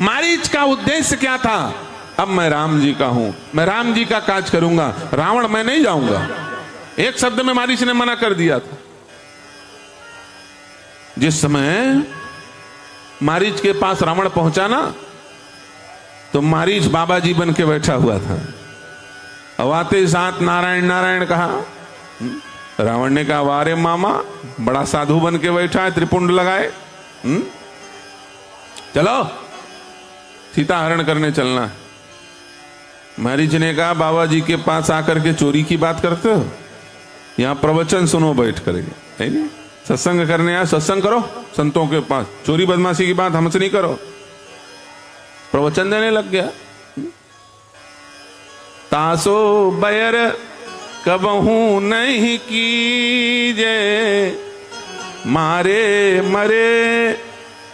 मारीच का उद्देश्य क्या था? अब मैं राम जी का हूं, मैं राम जी का काज करूंगा, रावण मैं नहीं जाऊंगा। एक शब्द में मारीच ने मना कर दिया था। जिस समय मारीच के पास रावण पहुंचा ना, तो मारीच बाबा जी बन के बैठा हुआ था। अब आते साथ नारायण नारायण कहा। रावण ने कहा, वारे मामा, बड़ा साधु बन के बैठा है, त्रिपुंड लगाए। चलो सीता हरण करने चलना है। मारीच ने कहा, बाबा जी के पास आकर के चोरी की बात करते हो? यहां प्रवचन सुनो बैठ करके, सत्संग करने आए, सत्संग करो संतों के पास, चोरी बदमाशी की बात हमसे नहीं करो। प्रवचन देने लग गया। तासो बैर कबहू नहीं कीजे, मारे मरे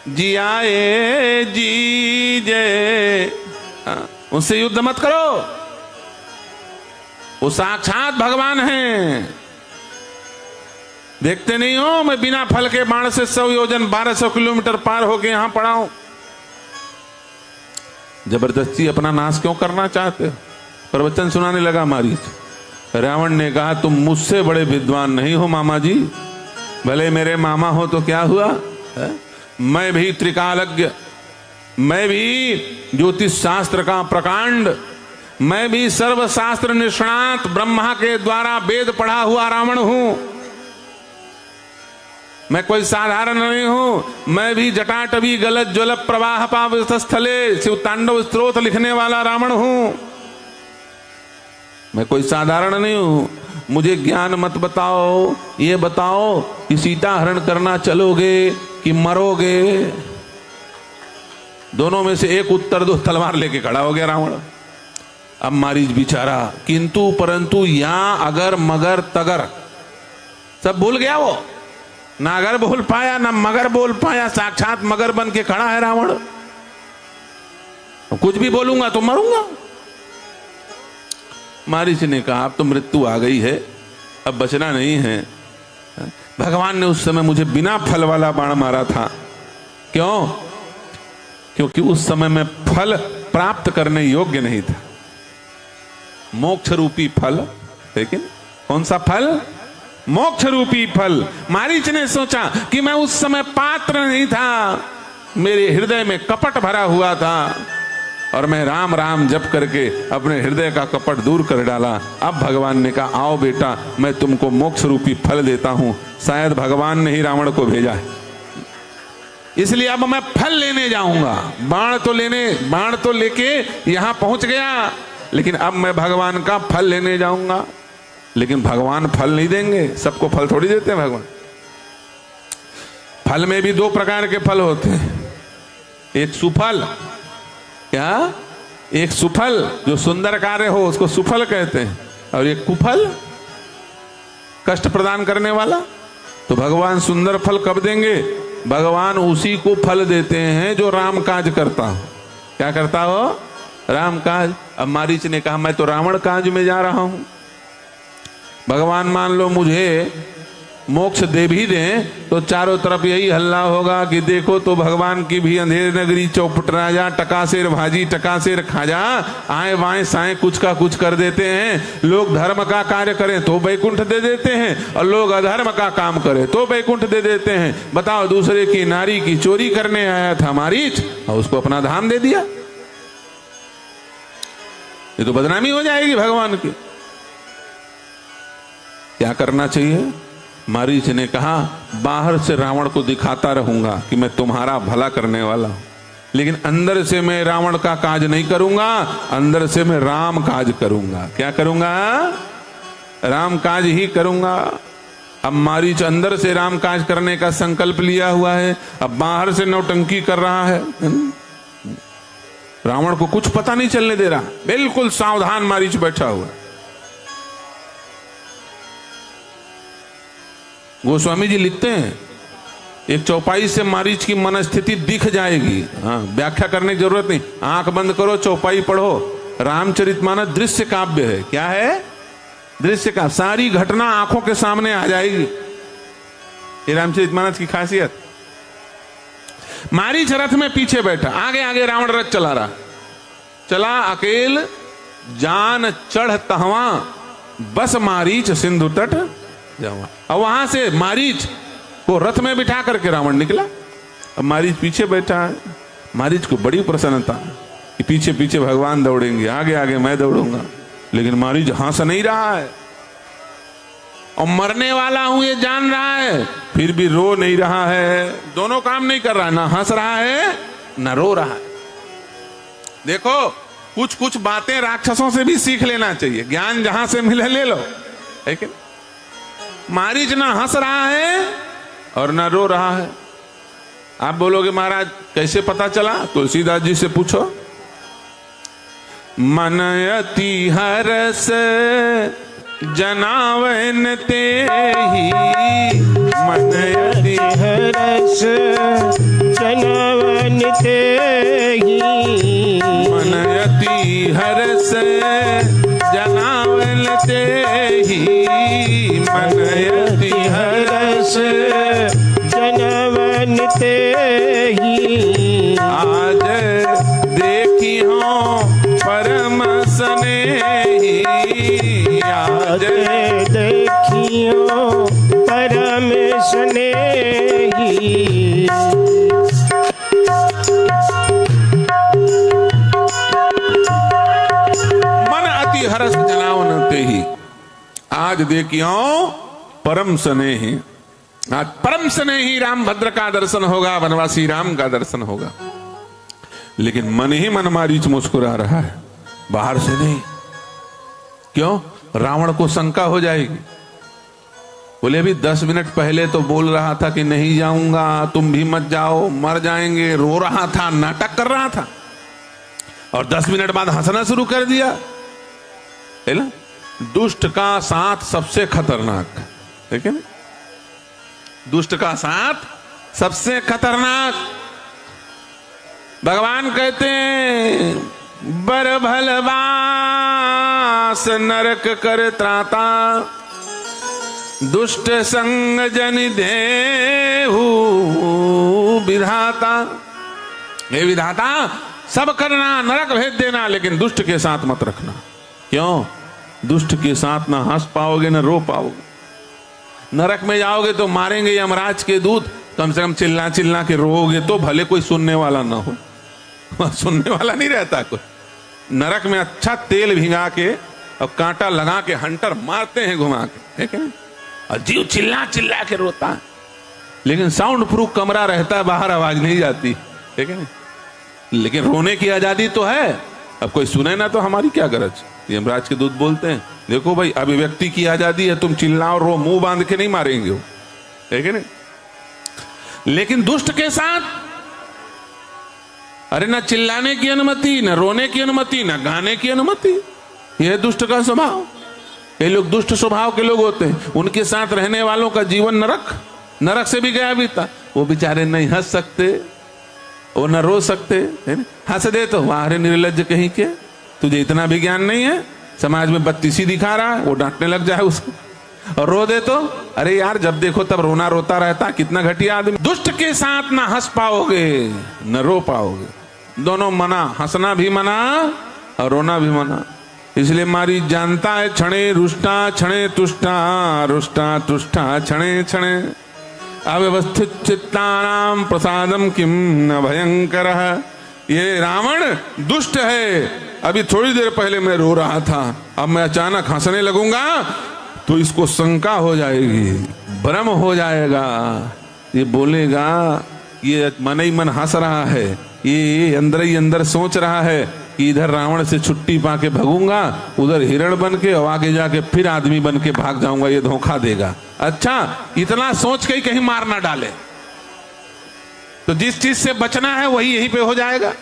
जियाए जीजे। उनसे युद्ध मत करो, वो साक्षात भगवान हैं। देखते नहीं हो मैं बिना फल के बाण से 100 योजन 1200 किलोमीटर पार होके यहां पड़ा हूं। जबरदस्ती अपना नाश क्यों करना चाहते हो? प्रवचन सुनाने लगा मारीच। रावण ने कहा, तुम मुझसे बड़े विद्वान नहीं हो मामा जी, भले मेरे मामा हो तो क्या हुआ है? मैं भी त्रिकालज्ञ, मैं भी ज्योतिष शास्त्र का प्रकांड, मैं भी सर्वशास्त्र निष्णात, ब्रह्मा के द्वारा वेद पढ़ा हुआ रावण हूं। मैं कोई साधारण नहीं हूं। मैं भी जटाटवी गलत ज्वल प्रवाह पावित स्थले शिव तांडव स्त्रोत लिखने वाला रावण हूं। मैं कोई साधारण नहीं हूं। मुझे ज्ञान मत बताओ, ये बताओ कि सीता हरण करना चलोगे कि मरोगे? दोनों में से एक उत्तर दो। तलवार लेके खड़ा हो गया रावण। अब मारीच बिचारा किंतु परंतु या अगर मगर तगर सब भूल गया। वो ना अगर बोल पाया ना मगर बोल पाया, साक्षात मगर बन के खड़ा है रावण। कुछ भी बोलूंगा तो मरूंगा। मारीच ने कहा, अब तो मृत्यु आ गई है, अब बचना नहीं है। भगवान ने उस समय मुझे बिना फल वाला बाण मारा था। क्यों? क्योंकि उस समय मैं फल प्राप्त करने योग्य नहीं था। मोक्ष रूपी फल, लेकिन कौन सा फल? मोक्ष रूपी फल। मारीच ने सोचा कि मैं उस समय पात्र नहीं था, मेरे हृदय में कपट भरा हुआ था और मैं राम राम जप करके अपने हृदय का कपट दूर कर डाला। अब भगवान ने कहा, आओ बेटा, मैं तुमको मोक्ष रूपी फल देता हूं। शायद भगवान ने ही रावण को भेजा है, इसलिए अब मैं फल लेने जाऊंगा। बाण तो लेके यहां पहुंच गया, लेकिन अब मैं भगवान का फल लेने जाऊंगा। लेकिन भगवान फल नहीं देंगे, सबको फल थोड़ी देते हैं भगवान। फल में भी दो प्रकार के फल होते हैं। एक सुफल, क्या? एक सुफल जो सुंदर कार्य हो उसको सुफल कहते हैं, और एक कुफल कष्ट प्रदान करने वाला। तो भगवान सुंदर फल कब देंगे? भगवान उसी को फल देते हैं जो राम काज करता हो। क्या करता हो? राम काज। अब मारीच ने कहा, मैं तो रावण काज में जा रहा हूं। भगवान मान लो मुझे मोक्ष दे भी दें तो चारों तरफ यही हल्ला होगा कि देखो तो भगवान की भी अंधेर नगरी चौपट राजा, टकासेर भाजी टकासेर खाजा, आए बाएं साएं कुछ का कुछ कर देते हैं। लोग धर्म का कार्य करें तो वैकुंठ दे देते हैं, और लोग अधर्म का काम करें तो वैकुंठ दे देते हैं। बताओ, दूसरे की नारी की चोरी करने आया था मारीच और उसको अपना धाम दे दिया। ये तो बदनामी हो जाएगी भगवान की। क्या करना चाहिए? मारीच ने कहा, बाहर से रावण को दिखाता रहूंगा कि मैं तुम्हारा भला करने वाला हूं, लेकिन अंदर से मैं रावण का काज नहीं करूंगा, अंदर से मैं राम काज करूंगा। क्या करूंगा? राम काज ही करूंगा। अब मारीच अंदर से राम काज करने का संकल्प लिया हुआ है, अब बाहर से नौटंकी कर रहा है। रावण को कुछ पता नहीं चलने दे रहा, बिल्कुल सावधान मारीच बैठा हुआ। गोस्वामी जी लिखते हैं, एक चौपाई से मारीच की मनस्थिति दिख जाएगी। हाँ, व्याख्या करने की जरूरत नहीं, आंख बंद करो, चौपाई पढ़ो। रामचरितमानस दृश्य काव्य है। क्या है? दृश्य काव्य। सारी घटना आंखों के सामने आ जाएगी। ये रामचरितमानस की खासियत। मारीच रथ में पीछे बैठा, आगे आगे रावण रथ चला रहा, चला अकेल जान चढ़ तहवा, बस मारीच सिंधु तट जावा। अब वहां से मारीच को रथ में बिठा करके रावण निकला। अब मारीच पीछे बैठा है, मारीच को बड़ी प्रसन्नता कि पीछे पीछे भगवान दौड़ेंगे, आगे आगे मैं दौड़ूंगा। लेकिन मारीच हंस नहीं रहा है और मरने वाला हूं ये जान रहा है, फिर भी रो नहीं रहा है। दोनों काम नहीं कर रहा है, ना हंस रहा है ना रो रहा है। देखो कुछ कुछ बातें राक्षसों से भी सीख लेना चाहिए, ज्ञान जहां से मिले ले लो। लेकिन मारीच ना हंस रहा है और ना रो रहा है। आप बोलोगे महाराज कैसे पता चला? तुलसीदास जी से पूछो। मन अति हरस जनावन तेहि, मन अति हरस जनावन तेहि, मन अति हरस जनावन तेहि, मन अति हरस जनावन तेहि, आज देखी हो परम स्नेही, आज देखियो परम स्नेही। मन अति हरस जनावन तेहि, आज देखियो परम स्नेही। आज परम स्नेही रामभद्र का दर्शन होगा, वनवासी राम का दर्शन होगा। लेकिन मन ही मन मारीच मुस्कुरा रहा है, बाहर से नहीं। क्यों? रावण को शंका हो जाएगी। बोले अभी 10 मिनट पहले तो बोल रहा था कि नहीं जाऊंगा, तुम भी मत जाओ, मर जाएंगे, रो रहा था, नाटक कर रहा था, और 10 मिनट बाद हंसना शुरू कर दिया। है ना? दुष्ट का साथ सबसे खतरनाक, ठीक है ना? दुष्ट का साथ सबसे खतरनाक। भगवान कहते हैं बर भलवास नरक कर त्राता, दुष्ट संग जन देहु विधाता। हे विधाता, सब करना, नरक भेज देना, लेकिन दुष्ट के साथ मत रखना। क्यों? दुष्ट के साथ ना हंस पाओगे ना रो पाओगे। नरक में जाओगे तो मारेंगे यमराज के दूत, कम से कम चिल्ला चिल्ला के रोओगे तो भले कोई सुनने वाला ना हो। सुनने वाला नहीं रहता कोई। नरक में अच्छा तेल भिंगा के और कांटा लगा के हंटर मारते हैं घुमा के, ठीक है? और जीव चिल्ला चिल्ला के रोता है, लेकिन साउंड प्रूफ कमरा रहता है, बाहर आवाज नहीं जाती, ठीक है? लेकिन रोने की आजादी तो है। अब कोई सुने ना तो हमारी क्या गरज? यमराज के दूत बोलते हैं देखो भाई, अभिव्यक्ति की आजादी है, तुम चिल्लाओ रो, मुंह बांध के नहीं मारेंगे वो, ठीक है ना? लेकिन दुष्ट के साथ अरे ना चिल्लाने की अनुमति, ना रोने की अनुमति, ना गाने की अनुमति। यह दुष्ट का स्वभाव। ये लोग दुष्ट स्वभाव के लोग होते हैं, उनके साथ रहने वालों का जीवन नरक, नरक से भी गया बीता। वो बेचारे नहीं हंस सकते, वो न रो सकते, है ना? हंस दे तो वाह निर्लज्ज कहीं के, तुझे इतना भी ज्ञान नहीं है, समाज में बत्तीसी दिखा रहा है, वो डांटने लग जाए उसको। और रो दे तो अरे यार जब देखो तब रोना रोता रहता, कितना घटिया आदमी। दुष्ट के साथ ना हंस पाओगे न रो पाओगे, दोनों मना, हंसना भी मना और रोना भी मना। इसलिए मारी जानता है क्षणे रुष्टा क्षणे तुष्टा, रुष्टा तुष्टा क्षणे क्षणे, अव्यवस्थित चित्तानाम प्रसादम किम न भयंकर। ये रावण दुष्ट है। अभी थोड़ी देर पहले मैं रो रहा था, अब मैं अचानक हंसने लगूंगा तो इसको शंका हो जाएगी, भ्रम हो जाएगा। ये बोलेगा ये मन ही मन हंस रहा है, ये अंदर ही अंदर सोच रहा है कि इधर रावण से छुट्टी पाके भागूंगा, उधर हिरण बन के और आगे जाके फिर आदमी बन के भाग जाऊंगा, ये धोखा देगा। अच्छा, इतना सोच के ही कहीं मार ना डाले। तो जिस चीज से बचना है वही यहीं पे हो जाएगा।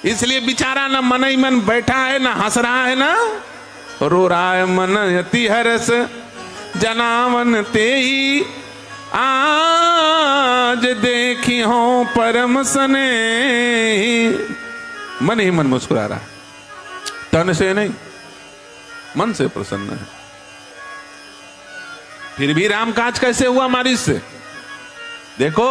इसलिए बेचारा ना मन ही मन बैठा है, ना हंस रहा है, ना रो रहा है। मन अति हरस जनावन तेहि, आज देखी हो परम स्नेही। मन ही मन मुस्कुरा रहा है, तन से नहीं, मन से प्रसन्न है। फिर भी राम काज कैसे हुआ मारीच से? देखो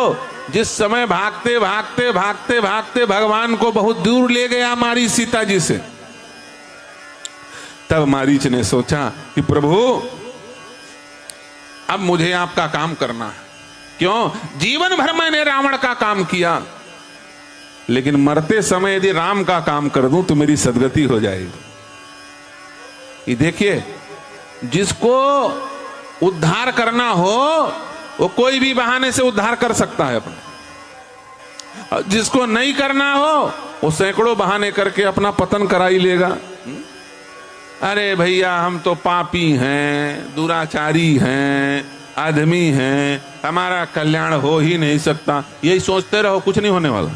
जिस समय भागते भागते भागते भागते भगवान को बहुत दूर ले गया मारीच सीता जी से, तब मारीच ने सोचा कि प्रभु अब मुझे आपका काम करना है। क्यों? जीवन भर मैंने रावण का काम किया, लेकिन मरते समय यदि राम का काम कर दूं तो मेरी सदगति हो जाएगी। ये देखिए, जिसको उद्धार करना हो वो कोई भी बहाने से उद्धार कर सकता है अपना, जिसको नहीं करना हो वो सैकड़ों बहाने करके अपना पतन करा ही लेगा। अरे भैया हम तो पापी हैं, दुराचारी हैं, आदमी हैं, हमारा कल्याण हो ही नहीं सकता, यही सोचते रहो, कुछ नहीं होने वाला।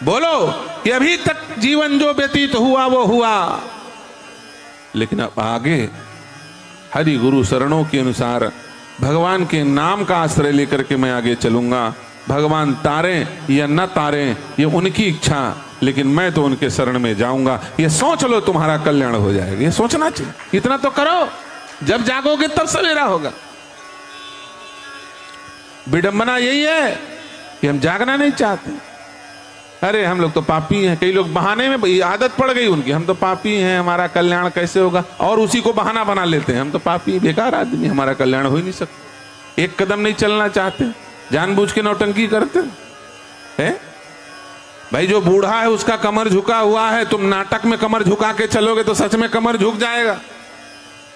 बोलो कि अभी तक जीवन जो व्यतीत हुआ वो हुआ, लेकिन अब आगे हरि गुरु शरणों के अनुसार भगवान के नाम का आश्रय लेकर के मैं आगे चलूंगा। भगवान तारे या न तारे ये उनकी इच्छा, लेकिन मैं तो उनके शरण में जाऊंगा। ये सोच लो, तुम्हारा कल्याण हो जाएगा। ये सोचना चाहिए, इतना तो करो, जब जागोगे तब सवेरा होगा। विडंबना यही है कि हम जागना नहीं चाहते। अरे हम लोग तो पापी हैं, कई लोग बहाने में, आदत पड़ गई उनकी, हम तो पापी हैं, हमारा कल्याण कैसे होगा, और उसी को बहाना बना लेते हैं, हम तो पापी बेकार आदमी, हमारा कल्याण हो ही नहीं सकता। एक कदम नहीं चलना चाहते, जानबूझ के नौटंकी करते हैं। भाई जो बूढ़ा है उसका कमर झुका हुआ है, तुम नाटक में कमर झुका के चलोगे तो सच में कमर झुक जाएगा।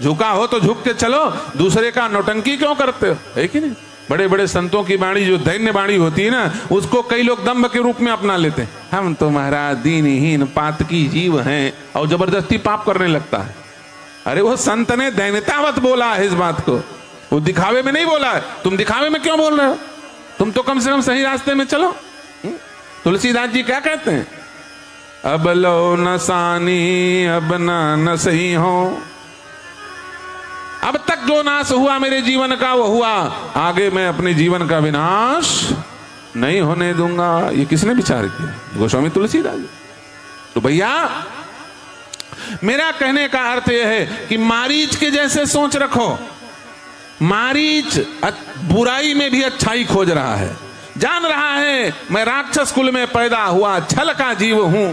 झुका हो तो झुक के चलो, दूसरे का नौटंकी क्यों करते हो, है कि नहीं? बड़े बड़े संतों की वाणी जो दैन्य वाणी होती है ना, उसको कई लोग दंभ के रूप में अपना लेते हैं। हम तो महाराज दीनहीन पातकी जीव हैं, और जबरदस्ती पाप करने लगता है। अरे वो संत ने दैन्यतावत बोला है इस बात को, वो दिखावे में नहीं बोला है। तुम दिखावे में क्यों बोल रहे हो? तुम तो कम से कम सही रास्ते में चलो। तुलसीदास जी क्या कहते हैं? अब लो नसानी अब न सही हो, अब तक जो नाश हुआ मेरे जीवन का वो हुआ, आगे मैं अपने जीवन का विनाश नहीं होने दूंगा। ये किसने विचार किया? गोस्वामी तुलसीदास जी। तो भैया मेरा कहने का अर्थ यह है कि मारीच के जैसे सोच रखो। मारीच बुराई में भी अच्छाई खोज रहा है, जान रहा है मैं राक्षस कुल में पैदा हुआ छल का जीव हूं,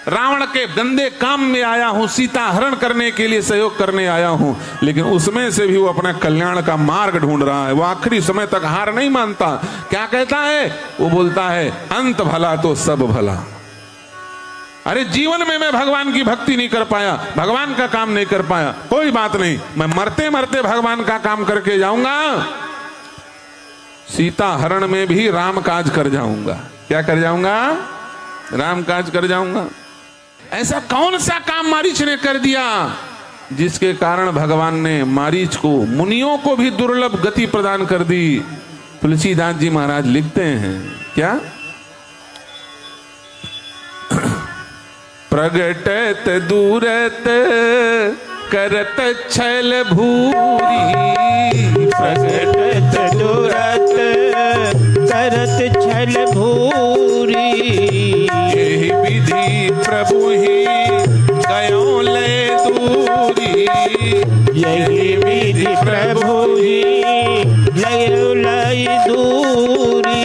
रावण के गंदे काम में आया हूं, सीता हरण करने के लिए सहयोग करने आया हूं, लेकिन उसमें से भी वो अपने कल्याण का मार्ग ढूंढ रहा है। वो आखिरी समय तक हार नहीं मानता। क्या कहता है? वो बोलता है अंत भला तो सब भला। अरे जीवन में मैं भगवान की भक्ति नहीं कर पाया, भगवान का काम नहीं कर पाया, कोई बात नहीं, मैं मरते मरते भगवान का काम करके जाऊंगा। सीता हरण में भी राम काज कर जाऊंगा। क्या कर जाऊंगा? राम काज कर जाऊंगा। ऐसा कौन सा काम मारीच ने कर दिया जिसके कारण भगवान ने मारीच को, मुनियों को भी दुर्लभ गति प्रदान कर दी? तुलसीदास जी महाराज लिखते हैं क्या? प्रगटत दूरत करत छल भूरी, प्रगटत दूरत करत छल भूरी, यही विधि प्रभु ही गयो ले दूरी, यही विधि प्रभु ही गयो ले दूरी।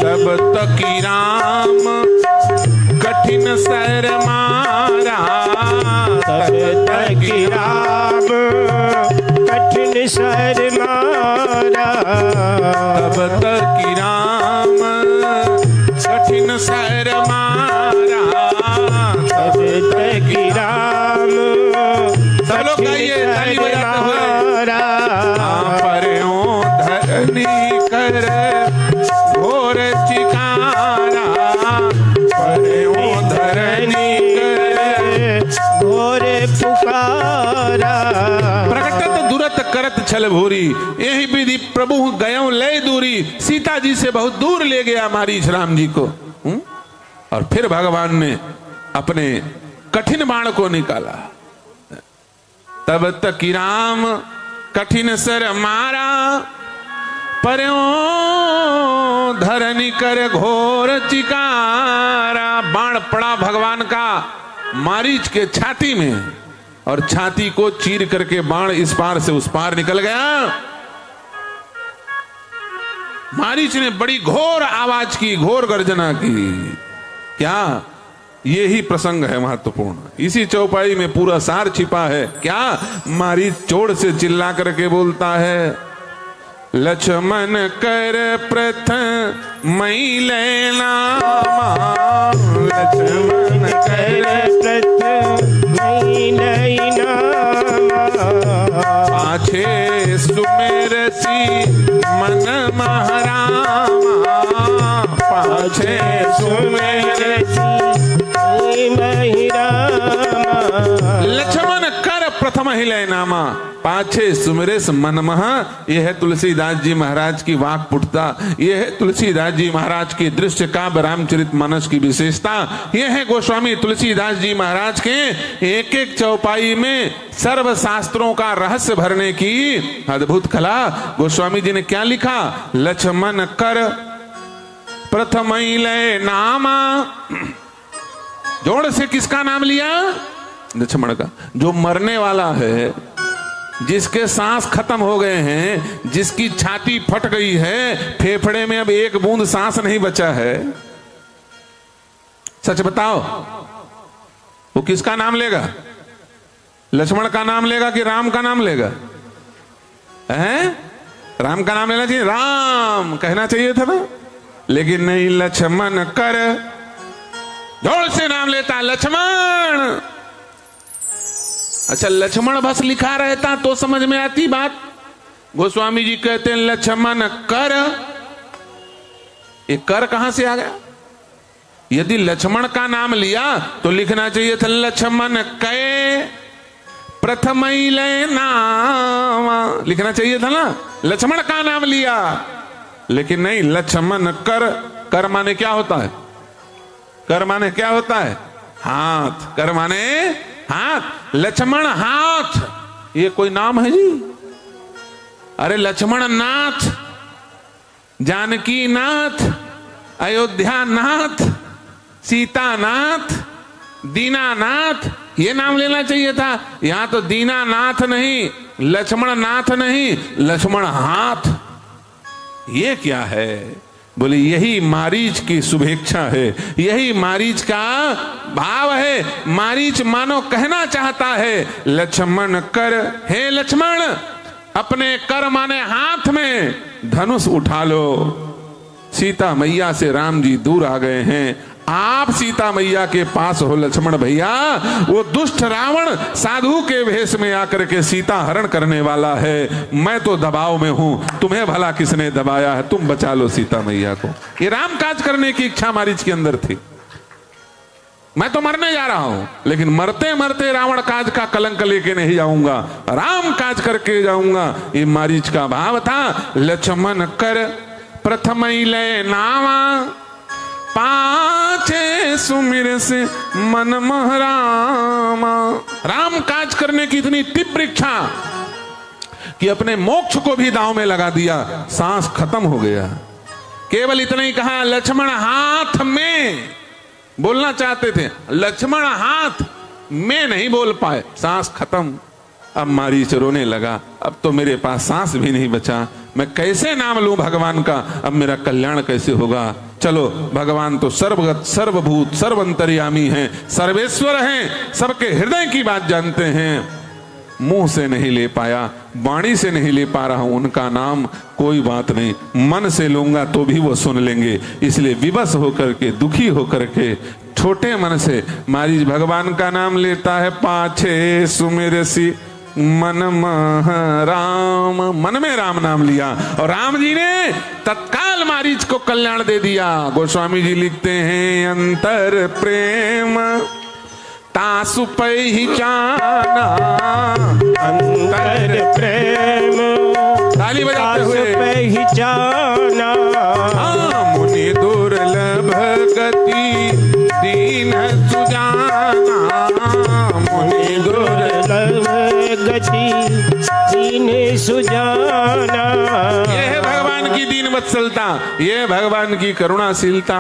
तब तकी राम कठिन सर मारा, तब तकी राम कठिन सर मारा, तब तकी राम कठिन सर मारा, तब तकी राम सब लोग गाइए ताली बजाते हुए। परयों धरनी कर घोर चिकारा, परयों धरनी कर घोर पुकारा, प्रकटत दुरत करत छल भूरी, यही विधि प्रभु गयो ले दूरी। सीता जी से बहुत दूर ले गया मारीच राम जी को। और फिर भगवान ने अपने कठिन बाण को निकाला। तब तक राम कठिन सर मारा, परयों धरनी कर घोर चिकारा। बाण पड़ा भगवान का मारीच के छाती में, और छाती को चीर करके बाण इस पार से उस पार निकल गया। मारीच ने बड़ी घोर आवाज की, घोर गर्जना की। क्या? ये ही प्रसंग है महत्वपूर्ण। इसी चौपाई में पूरा सार छिपा है। क्या? मारीच जोर से चिल्ला करके बोलता है, लक्ष्मण कर प्रथम ले नामा, लक्ष्मण कर प्रथम ले नामा, पाछे सुमेरसी मन महरामा, पाछे सुमेरसी लक्ष्मण कर प्रथम हिले नामा, पाछे सुमिरेस मन महा। यह है तुलसीदास जी महाराज की वाक पुटता, यह है तुलसीदास जी महाराज की दृश्य काव्य रामचरित मानस की विशेषता। यह है गोस्वामी तुलसीदास जी महाराज के एक एक चौपाई में सर्व शास्त्रों का रहस्य भरने की अद्भुत कला। गोस्वामी जी ने क्या लिखा? लक्ष्मण कर प्रथम हिले नामा। जोड़ से किसका नाम लिया? लक्ष्मण का। जो मरने वाला है, जिसके सांस खत्म हो गए हैं, जिसकी छाती फट गई है, फेफड़े में अब एक बूंद सांस नहीं बचा है, सच बताओ वो किसका नाम लेगा? लक्ष्मण का नाम लेगा कि राम का नाम लेगा? हैं? राम का नाम लेना चाहिए, राम कहना चाहिए था ना, लेकिन नहीं, लक्ष्मण कर जोर से नाम लेता, लक्ष्मण। अच्छा, लक्ष्मण बस लिखा रहता तो समझ में आती बात। गोस्वामी जी कहते हैं लक्ष्मण कर। ये कर कहां से आ गया? यदि लक्ष्मण का नाम लिया तो लिखना चाहिए था लक्ष्मण कै प्रथम ले नाम, लिखना चाहिए था ना। लक्ष्मण का नाम लिया, लेकिन नहीं, लक्ष्मण कर। कर माने क्या होता है? कर माने क्या होता है? हाथ। कर माने हाथ। लक्ष्मण हाथ, ये कोई नाम है जी? अरे लक्ष्मण नाथ, जानकी नाथ, अयोध्या नाथ, सीता नाथ, दीनानाथ, ये नाम लेना चाहिए था। यहां तो दीनानाथ नहीं, लक्ष्मण नाथ नहीं, लक्ष्मण हाथ। ये क्या है? बोले यही मारीच की शुभेच्छा है, यही मारीच का भाव है। मारीच मानो कहना चाहता है लक्ष्मण कर, हे लक्ष्मण अपने कर माने हाथ में धनुष उठा लो। सीता मैया से राम जी दूर आ गए हैं, आप सीता मैया के पास हो लक्ष्मण भैया। वो दुष्ट रावण साधु के भेष में आकर के सीता हरण करने वाला है। मैं तो दबाव में हूं, तुम्हें भला किसने दबाया है? तुम बचा लो सीता मैया को। ये राम काज करने की इच्छा मारीच के अंदर थी। मैं तो मरने जा रहा हूं, लेकिन मरते मरते रावण काज का कलंक लेके नहीं जाऊंगा, राम काज करके जाऊंगा। ये मारीच का भाव था। लक्ष्मण कर प्रथम ले नामा, पाछे सुमिर से मन महरामा। राम काज करने की इतनी तीव्र इच्छा कि अपने मोक्ष को भी दांव में लगा दिया। सांस खत्म हो गया। केवल इतना ही कहा लक्ष्मण हाथ में, बोलना चाहते थे, लक्ष्मण हाथ में नहीं बोल पाए, सांस खत्म। अब मारीच रोने लगा, अब तो मेरे पास सांस भी नहीं बचा, मैं कैसे नाम लूं भगवान का? अब मेरा कल्याण कैसे होगा? चलो, भगवान तो सर्वगत सर्वभूत सर्वंतर्यामी हैं, सर्वेश्वर हैं, सबके हृदय की बात जानते हैं। मुंह से नहीं ले पाया, वाणी से नहीं ले पा रहा हूं उनका नाम, कोई बात नहीं, मन से लूंगा तो भी वो सुन लेंगे। इसलिए विवश होकर के, दुखी होकर के, छोटे मन से मारीच भगवान का नाम लेता है। पाछे सुमिरसी मन मह राम, मन में राम नाम लिया और राम जी ने तत्काल मारीच को कल्याण दे दिया। गोस्वामी जी लिखते हैं अंतर प्रेम तासु पहचाना, अंतर प्रेम ताली बजाते हुए पहचाना। मुनि दुर्लभ गति दीन सुजाना, मुनि दुर्लभ गति दीन सुजाना। यह है भगवान की दीन वत्सलता, यह है भगवान की करुणाशीलता।